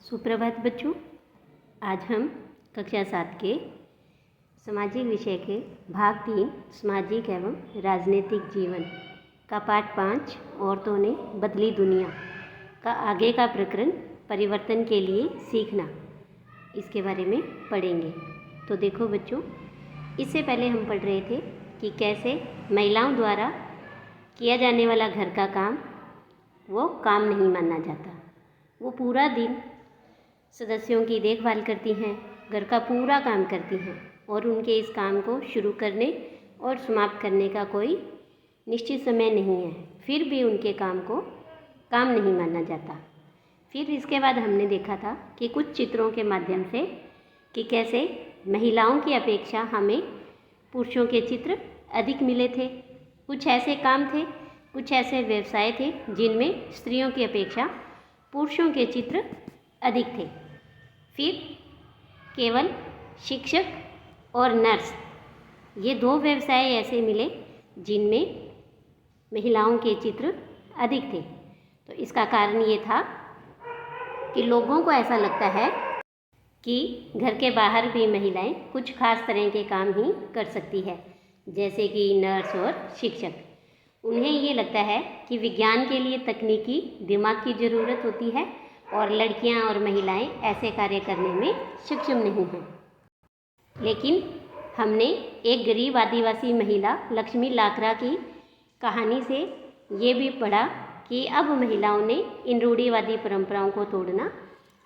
सुप्रभात बच्चों। आज हम कक्षा 7 के सामाजिक विषय के भाग 3 सामाजिक एवं राजनीतिक जीवन का पाठ 5 औरतों ने बदली दुनिया का आगे का प्रकरण परिवर्तन के लिए सीखना, इसके बारे में पढ़ेंगे। तो देखो बच्चों, इससे पहले हम पढ़ रहे थे कि कैसे महिलाओं द्वारा किया जाने वाला घर का काम वो काम नहीं माना जाता। वो पूरा दिन सदस्यों की देखभाल करती हैं, घर का पूरा काम करती हैं और उनके इस काम को शुरू करने और समाप्त करने का कोई निश्चित समय नहीं है, फिर भी उनके काम को काम नहीं माना जाता। फिर इसके बाद हमने देखा था कि कुछ चित्रों के माध्यम से कि कैसे महिलाओं की अपेक्षा हमें पुरुषों के चित्र अधिक मिले थे। कुछ ऐसे काम थे, कुछ ऐसे व्यवसाय थे जिनमें स्त्रियों की अपेक्षा पुरुषों के चित्र अधिक थे। फिर केवल शिक्षक और नर्स, ये दो व्यवसाय ऐसे मिले जिनमें महिलाओं के चित्र अधिक थे। तो इसका कारण ये था कि लोगों को ऐसा लगता है कि घर के बाहर भी महिलाएं कुछ खास तरह के काम ही कर सकती है, जैसे कि नर्स और शिक्षक। उन्हें ये लगता है कि विज्ञान के लिए तकनीकी दिमाग की ज़रूरत होती है और लड़कियां और महिलाएं ऐसे कार्य करने में सक्षम नहीं हैं। लेकिन हमने एक गरीब आदिवासी महिला लक्ष्मी लाकरा की कहानी से ये भी पढ़ा कि अब महिलाओं ने इन रूढ़िवादी परंपराओं को तोड़ना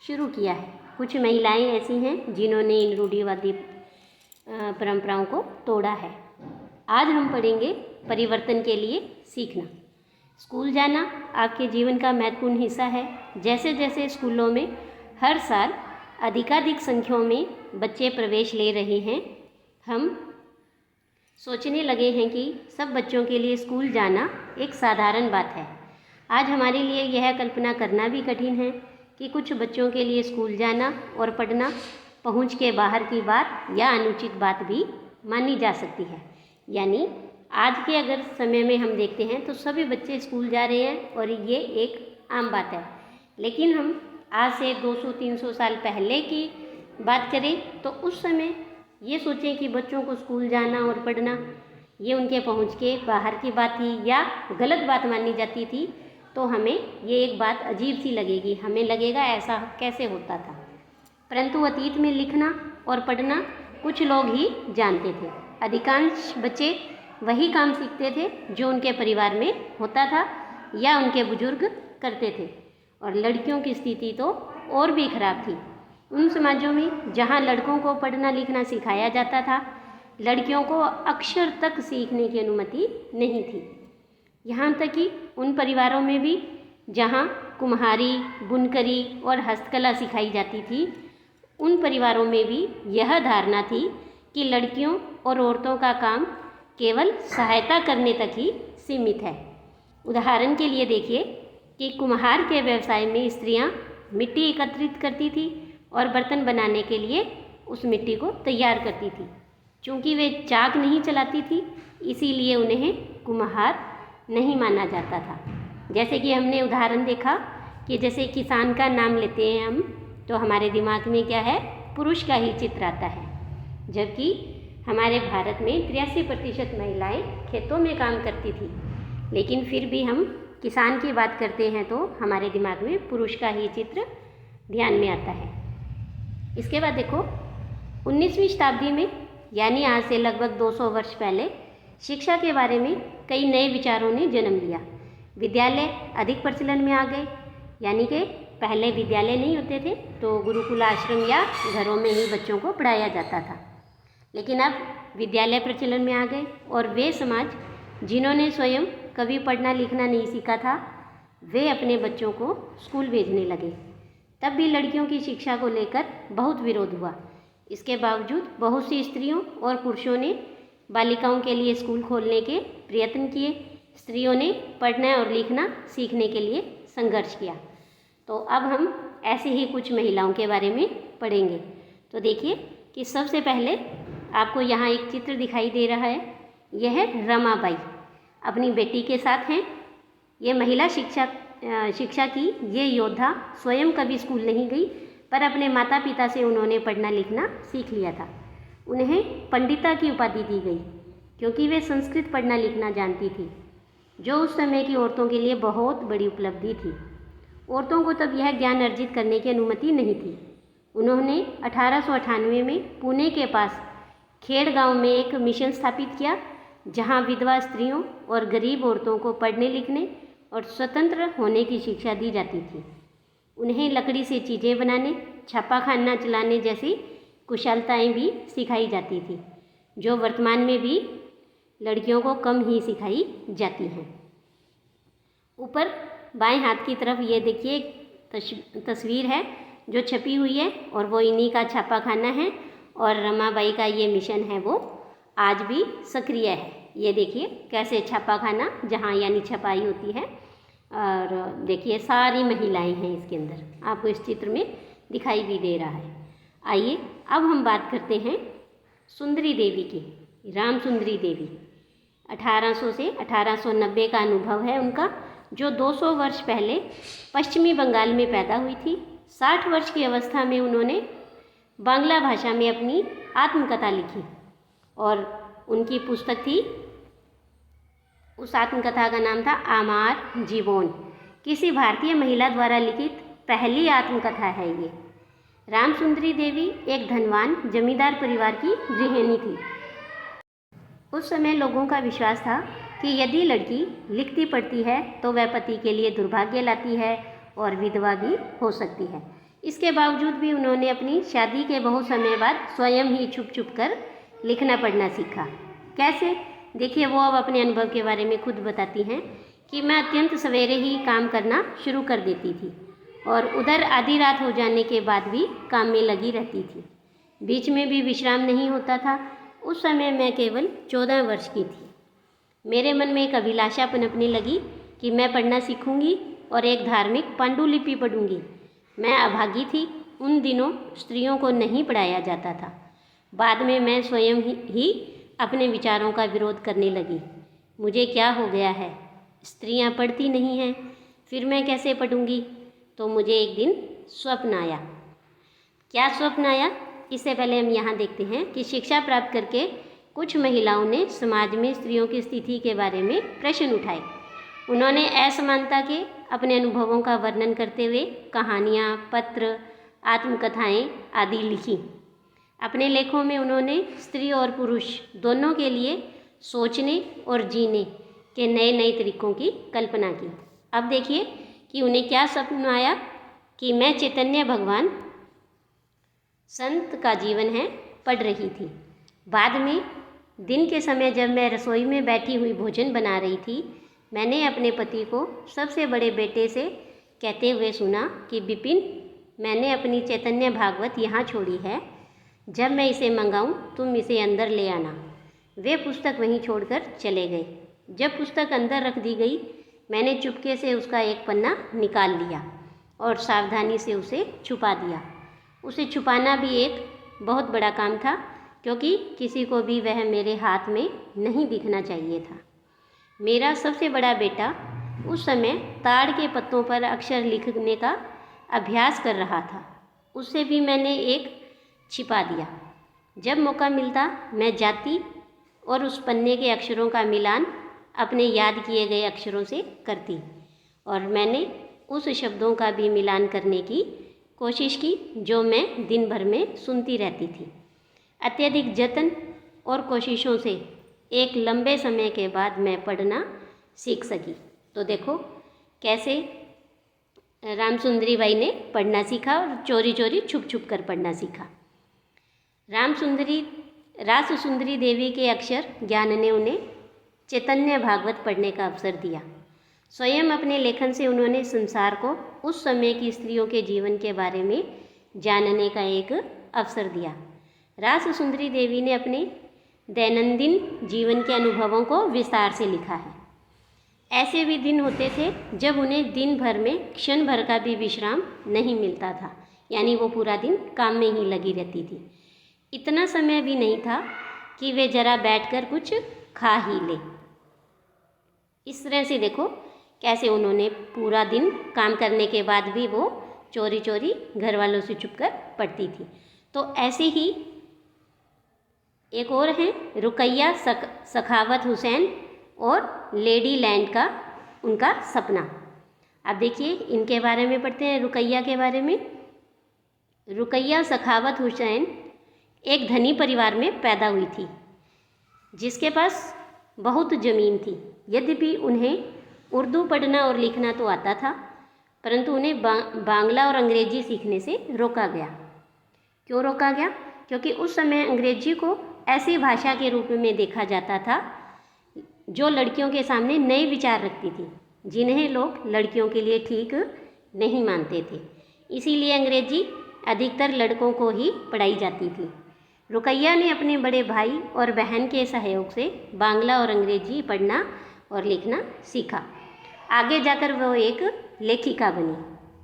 शुरू किया है। कुछ महिलाएं ऐसी हैं जिन्होंने इन रूढ़िवादी परंपराओं को तोड़ा है। आज हम पढ़ेंगे परिवर्तन के लिए सीखना। स्कूल जाना आपके जीवन का महत्वपूर्ण हिस्सा है। जैसे जैसे स्कूलों में हर साल अधिकाधिक संख्या में बच्चे प्रवेश ले रहे हैं, हम सोचने लगे हैं कि सब बच्चों के लिए स्कूल जाना एक साधारण बात है। आज हमारे लिए यह कल्पना करना भी कठिन है कि कुछ बच्चों के लिए स्कूल जाना और पढ़ना पहुंच के बाहर की बात या अनुचित बात भी मानी जा सकती है। यानी आज के अगर समय में हम देखते हैं तो सभी बच्चे स्कूल जा रहे हैं और ये एक आम बात है। लेकिन हम आज से 200-300 साल पहले की बात करें तो उस समय ये सोचें कि बच्चों को स्कूल जाना और पढ़ना ये उनके पहुंच के बाहर की बात थी या गलत बात मानी जाती थी, तो हमें ये एक बात अजीब सी लगेगी। हमें लगेगा ऐसा कैसे होता था। परंतु अतीत में लिखना और पढ़ना कुछ लोग ही जानते थे। अधिकांश बच्चे वही काम सीखते थे जो उनके परिवार में होता था या उनके बुजुर्ग करते थे। और लड़कियों की स्थिति तो और भी खराब थी। उन समाजों में जहाँ लड़कों को पढ़ना लिखना सिखाया जाता था, लड़कियों को अक्षर तक सीखने की अनुमति नहीं थी। यहाँ तक कि उन परिवारों में भी जहाँ कुम्हारी, बुनकरी और हस्तकला सिखाई जाती थी, उन परिवारों में भी यह धारणा थी कि लड़कियों और औरतों का काम केवल सहायता करने तक ही सीमित है। उदाहरण के लिए देखिए कि कुम्हार के व्यवसाय में स्त्रियां मिट्टी एकत्रित करती थी और बर्तन बनाने के लिए उस मिट्टी को तैयार करती थी। चूँकि वे चाक नहीं चलाती थी, इसीलिए उन्हें कुम्हार नहीं माना जाता था। जैसे कि हमने उदाहरण देखा कि जैसे किसान का नाम लेते हैं हम, तो हमारे दिमाग में क्या है, पुरुष का ही चित्र आता है। जबकि हमारे भारत में 83% महिलाएं खेतों में काम करती थी, लेकिन फिर भी हम किसान की बात करते हैं तो हमारे दिमाग में पुरुष का ही चित्र ध्यान में आता है। इसके बाद देखो, 19वीं शताब्दी में यानी आज से लगभग 200 वर्ष पहले शिक्षा के बारे में कई नए विचारों ने जन्म लिया। विद्यालय अधिक प्रचलन में आ गए। यानी कि पहले विद्यालय नहीं होते थे तो गुरुकुल आश्रम या घरों में ही बच्चों को पढ़ाया जाता था। लेकिन अब विद्यालय प्रचलन में आ गए और वे समाज जिन्होंने स्वयं कभी पढ़ना लिखना नहीं सीखा था, वे अपने बच्चों को स्कूल भेजने लगे। तब भी लड़कियों की शिक्षा को लेकर बहुत विरोध हुआ। इसके बावजूद बहुत सी स्त्रियों और पुरुषों ने बालिकाओं के लिए स्कूल खोलने के प्रयत्न किए। स्त्रियों ने पढ़ना और लिखना सीखने के लिए संघर्ष किया। तो अब हम ऐसे ही कुछ महिलाओं के बारे में पढ़ेंगे। तो देखिए कि सबसे पहले आपको यहाँ एक चित्र दिखाई दे रहा है। यह है रमाबाई, अपनी बेटी के साथ हैं। ये महिला शिक्षा की ये योद्धा स्वयं कभी स्कूल नहीं गई, पर अपने माता पिता से उन्होंने पढ़ना लिखना सीख लिया था। उन्हें पंडिता की उपाधि दी गई क्योंकि वे संस्कृत पढ़ना लिखना जानती थी, जो उस समय की औरतों के लिए बहुत बड़ी उपलब्धि थी। औरतों को तब यह ज्ञान अर्जित करने की अनुमति नहीं थी। उन्होंने 1898 में पुणे के पास खेड़ गांव में एक मिशन स्थापित किया, जहां विधवा स्त्रियों और गरीब औरतों को पढ़ने लिखने और स्वतंत्र होने की शिक्षा दी जाती थी। उन्हें लकड़ी से चीज़ें बनाने, छापाखाना चलाने जैसी कुशलताएं भी सिखाई जाती थी, जो वर्तमान में भी लड़कियों को कम ही सिखाई जाती हैं। ऊपर बाएं हाथ की तरफ ये देखिए तस्वीर है जो छपी हुई है, और वो इन्हीं का छापाखाना है, और रमाबाई का ये मिशन है वो आज भी सक्रिय है। ये देखिए कैसे छापाखाना, जहाँ यानी छपाई होती है, और देखिए सारी महिलाएं हैं इसके अंदर, आपको इस चित्र में दिखाई भी दे रहा है। आइए अब हम बात करते हैं सुंदरी देवी की। राम सुंदरी देवी 1800 से 1890 का अनुभव है उनका, जो 200 वर्ष पहले पश्चिमी बंगाल में पैदा हुई थी। 60 वर्ष की अवस्था में उन्होंने बांग्ला भाषा में अपनी आत्मकथा लिखी, और उनकी पुस्तक थी, उस आत्मकथा का नाम था आमार जीवन। किसी भारतीय महिला द्वारा लिखित पहली आत्मकथा है ये। राम सुंदरी देवी एक धनवान जमींदार परिवार की गृहिणी थी। उस समय लोगों का विश्वास था कि यदि लड़की लिखती पढ़ती है तो वह पति के लिए दुर्भाग्य लाती है और विधवा भी हो सकती है। इसके बावजूद भी उन्होंने अपनी शादी के बहुत समय बाद स्वयं ही छुप छुप कर लिखना पढ़ना सीखा। कैसे, देखिए वो अब अपने अनुभव के बारे में खुद बताती हैं कि मैं अत्यंत सवेरे ही काम करना शुरू कर देती थी और उधर आधी रात हो जाने के बाद भी काम में लगी रहती थी। बीच में भी विश्राम नहीं होता था। उस समय मैं केवल 14 वर्ष की थी। मेरे मन में एक अभिलाषा पनपने लगी कि मैं पढ़ना सीखूंगी और एक धार्मिक पांडुलिपि पढ़ूंगी। मैं अभागी थी, उन दिनों स्त्रियों को नहीं पढ़ाया जाता था। बाद में मैं स्वयं ही अपने विचारों का विरोध करने लगी। मुझे क्या हो गया है, स्त्रियां पढ़ती नहीं हैं, फिर मैं कैसे पढ़ूंगी। तो मुझे एक दिन स्वप्न आया। क्या स्वप्न आया, इससे पहले हम यहाँ देखते हैं कि शिक्षा प्राप्त करके कुछ महिलाओं ने समाज में स्त्रियों की स्थिति के बारे में प्रश्न उठाए। उन्होंने असमानता के अपने अनुभवों का वर्णन करते हुए कहानियाँ, पत्र, आत्मकथाएँ आदि लिखी। अपने लेखों में उन्होंने स्त्री और पुरुष दोनों के लिए सोचने और जीने के नए नए तरीकों की कल्पना की। अब देखिए कि उन्हें क्या स्वप्न आया कि मैं चैतन्य भगवान संत का जीवन है पढ़ रही थी। बाद में दिन के समय जब मैं रसोई में बैठी हुई भोजन बना रही थी, मैंने अपने पति को सबसे बड़े बेटे से कहते हुए सुना कि विपिन, मैंने अपनी चैतन्य भागवत यहाँ छोड़ी है, जब मैं इसे मंगाऊँ तुम इसे अंदर ले आना। वे पुस्तक वहीं छोड़कर चले गए। जब पुस्तक अंदर रख दी गई, मैंने चुपके से उसका एक पन्ना निकाल लिया और सावधानी से उसे छुपा दिया। उसे छुपाना भी एक बहुत बड़ा काम था, क्योंकि किसी को भी वह मेरे हाथ में नहीं दिखना चाहिए था। मेरा सबसे बड़ा बेटा उस समय ताड़ के पत्तों पर अक्षर लिखने का अभ्यास कर रहा था। उससे भी मैंने एक छिपा दिया। जब मौका मिलता मैं जाती और उस पन्ने के अक्षरों का मिलान अपने याद किए गए अक्षरों से करती, और मैंने उस शब्दों का भी मिलान करने की कोशिश की जो मैं दिन भर में सुनती रहती थी। अत्यधिक जतन और कोशिशों से एक लंबे समय के बाद मैं पढ़ना सीख सकी। तो देखो कैसे रामसुंदरी बाई ने पढ़ना सीखा और चोरी चोरी छुप छुप कर पढ़ना सीखा। रास सुंदरी देवी के अक्षर ज्ञान ने उन्हें चैतन्य भागवत पढ़ने का अवसर दिया। स्वयं अपने लेखन से उन्होंने संसार को उस समय की स्त्रियों के जीवन के बारे में जानने का एक अवसर दिया। रास सुंदरी देवी ने अपने दैनंदिन जीवन के अनुभवों को विस्तार से लिखा है। ऐसे भी दिन होते थे जब उन्हें दिन भर में क्षण भर का भी विश्राम नहीं मिलता था, यानी वो पूरा दिन काम में ही लगी रहती थी। इतना समय भी नहीं था कि वे जरा बैठकर कुछ खा ही ले। इस तरह से देखो कैसे उन्होंने पूरा दिन काम करने के बाद भी वो चोरी चोरी घर वालों से छुपकर पढ़ती थी। तो ऐसे ही एक और हैं रुकैया सखावत हुसैन और लेडी लैंड का उनका सपना। अब देखिए इनके बारे में पढ़ते हैं, रुकैया के बारे में। रुकैया सखावत हुसैन एक धनी परिवार में पैदा हुई थी जिसके पास बहुत ज़मीन थी। यद्यपि उन्हें उर्दू पढ़ना और लिखना तो आता था, परंतु उन्हें बांग्ला और अंग्रेजी सीखने से रोका गया। क्यों रोका गया? क्योंकि उस समय अंग्रेजी को ऐसी भाषा के रूप में देखा जाता था जो लड़कियों के सामने नए विचार रखती थी, जिन्हें लोग लड़कियों के लिए ठीक नहीं मानते थे। इसीलिए अंग्रेजी अधिकतर लड़कों को ही पढ़ाई जाती थी। रुकैया ने अपने बड़े भाई और बहन के सहयोग से बांग्ला और अंग्रेजी पढ़ना और लिखना सीखा। आगे जाकर वो एक लेखिका बनी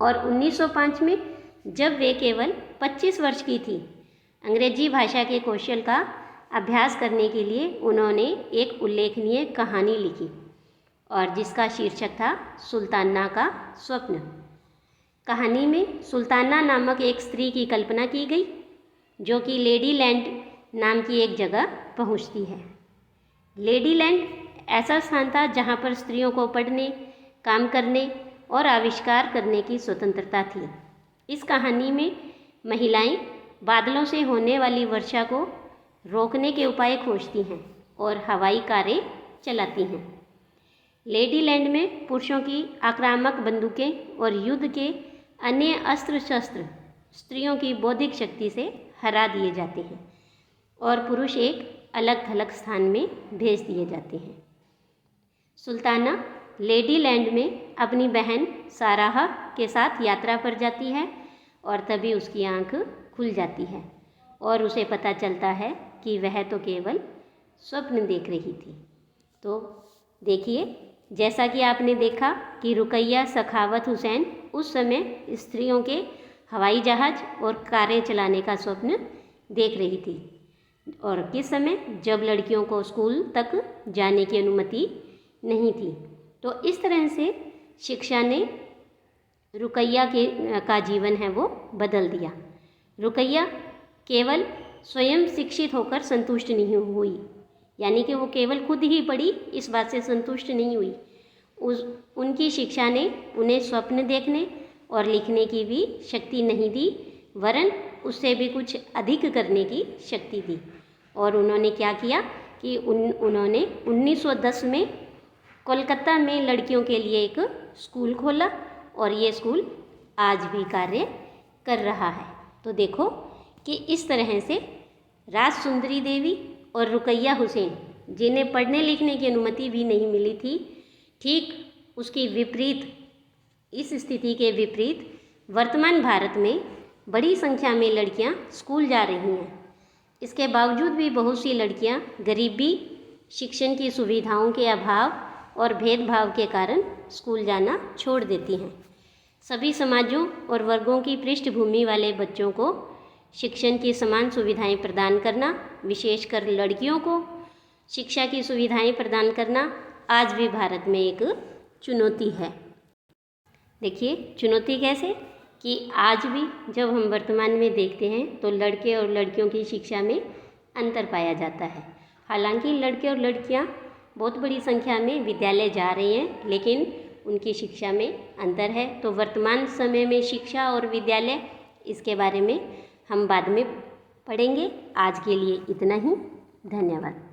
और 1905 में जब वे केवल 25 वर्ष की थी, अंग्रेजी भाषा के कौशल का अभ्यास करने के लिए उन्होंने एक उल्लेखनीय कहानी लिखी और जिसका शीर्षक था सुल्ताना का स्वप्न। कहानी में सुल्ताना नामक एक स्त्री की कल्पना की गई जो कि लेडी लैंड नाम की एक जगह पहुंचती है। लेडी लैंड ऐसा स्थान था जहां पर स्त्रियों को पढ़ने, काम करने और आविष्कार करने की स्वतंत्रता थी। इस कहानी में महिलाएं बादलों से होने वाली वर्षा को रोकने के उपाय खोजती हैं और हवाई कारें चलाती हैं। लेडी लैंड में पुरुषों की आक्रामक बंदूकें और युद्ध के अन्य अस्त्र शस्त्र स्त्रियों की बौद्धिक शक्ति से हरा दिए जाते हैं और पुरुष एक अलग थलग स्थान में भेज दिए जाते हैं। सुल्ताना लेडी लैंड में अपनी बहन साराह के साथ यात्रा पर जाती है और तभी उसकी आंख खुल जाती है और उसे पता चलता है कि वह तो केवल स्वप्न देख रही थी। तो देखिए, जैसा कि आपने देखा कि रुकैया सखावत हुसैन उस समय स्त्रियों के हवाई जहाज़ और कारें चलाने का स्वप्न देख रही थी, और किस समय? जब लड़कियों को स्कूल तक जाने की अनुमति नहीं थी। तो इस तरह से शिक्षा ने रुकैया का जीवन है वो बदल दिया। रुकैया केवल स्वयं शिक्षित होकर संतुष्ट नहीं हुई, यानी कि वो केवल खुद ही पढ़ी इस बात से संतुष्ट नहीं हुई। उनकी शिक्षा ने उन्हें स्वप्न देखने और लिखने की भी शक्ति नहीं दी, वरन उससे भी कुछ अधिक करने की शक्ति दी। और उन्होंने क्या किया कि उन्होंने 1910 में कोलकाता में लड़कियों के लिए एक स्कूल खोला और ये स्कूल आज भी कार्य कर रहा है। तो देखो कि इस तरह से राज सुंदरी देवी और रुकैया हुसैन, जिन्हें पढ़ने लिखने की अनुमति भी नहीं मिली थी, ठीक उसकी विपरीत, इस स्थिति के विपरीत वर्तमान भारत में बड़ी संख्या में लड़कियां स्कूल जा रही हैं। इसके बावजूद भी बहुत सी लड़कियां गरीबी, शिक्षण की सुविधाओं के अभाव और भेदभाव के कारण स्कूल जाना छोड़ देती हैं। सभी समाजों और वर्गों की पृष्ठभूमि वाले बच्चों को शिक्षण की समान सुविधाएं प्रदान करना, विशेषकर लड़कियों को शिक्षा की सुविधाएं प्रदान करना आज भी भारत में एक चुनौती है। देखिए चुनौती कैसे कि आज भी जब हम वर्तमान में देखते हैं तो लड़के और लड़कियों की शिक्षा में अंतर पाया जाता है। हालांकि लड़के और लड़कियां बहुत बड़ी संख्या में विद्यालय जा रहे हैं, लेकिन उनकी शिक्षा में अंतर है। तो वर्तमान समय में शिक्षा और विद्यालय, इसके बारे में हम बाद में पढ़ेंगे। आज के लिए इतना ही। धन्यवाद।